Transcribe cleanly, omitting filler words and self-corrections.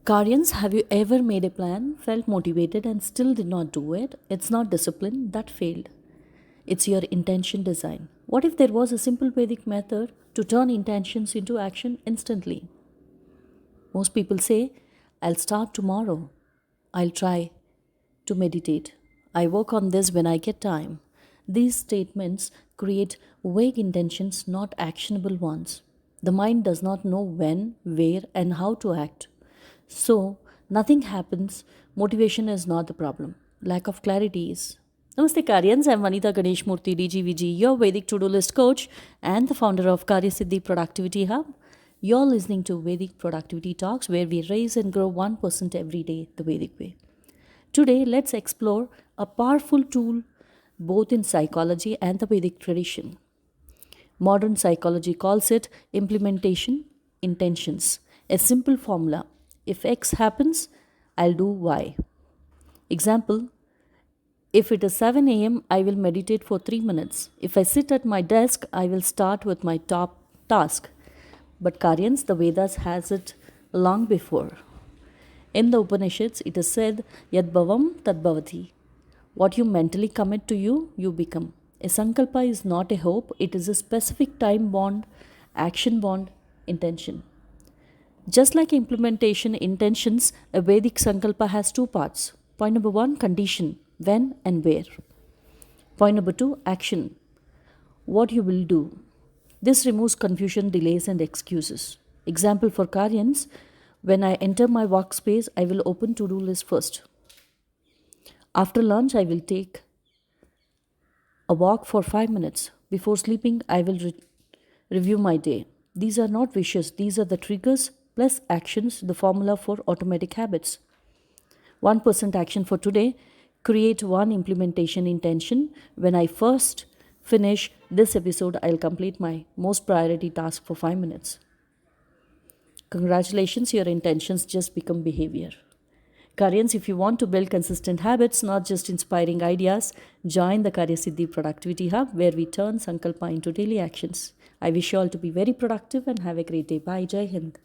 Karyans, have you ever made a plan, felt motivated, and still did not do it? It's not discipline that failed. It's your intention design. What if there was a simple Vedic method to turn intentions into action instantly? Most people say, I'll start tomorrow. I'll try to meditate. I work on this when I get time. These statements create vague intentions, not actionable ones. The mind does not know when, where, and how to act. So, nothing happens. Motivation is not the problem. Lack of clarity is. Namaste Karyans, I'm Vanitha Ganeshmurthy Dgvg, your Vedic to-do list coach and the founder of Karyasiddi Productivity Hub. You're listening to Vedic Productivity Talks, where we raise and grow 1% every day the Vedic way. Today, let's explore a powerful tool both in psychology and the Vedic tradition. Modern psychology calls it implementation intentions, a simple formula. If X happens, I'll do Y. Example, if it is 7 a.m., I will meditate for 3 minutes. If I sit at my desk, I will start with my top task. But Karyans, the Vedas has it long before. In the Upanishads, it is said, Yad bhavam tad bhavati. What you mentally commit to you become. A Sankalpa is not a hope, it is a specific time bond, action bond, intention. Just like implementation intentions, a Vedic Sankalpa has two parts. Point number 1, condition, when and where. Point number 2, action, what you will do. This removes confusion, delays, and excuses. Example for Karyans, when I enter my workspace, I will open to-do list first. After lunch, I will take a walk for 5 minutes. Before sleeping, I will review my day. These are not wishes, these are the triggers plus actions, the formula for automatic habits. 1% action for today, create one implementation intention. When I first finish this episode, I'll complete my most priority task for 5 minutes. Congratulations, your intentions just become behavior. Karyans, if you want to build consistent habits, not just inspiring ideas, join the Karyasiddi Productivity Hub, where we turn Sankalpa into daily actions. I wish you all to be very productive and have a great day. Bye. Jai Hind.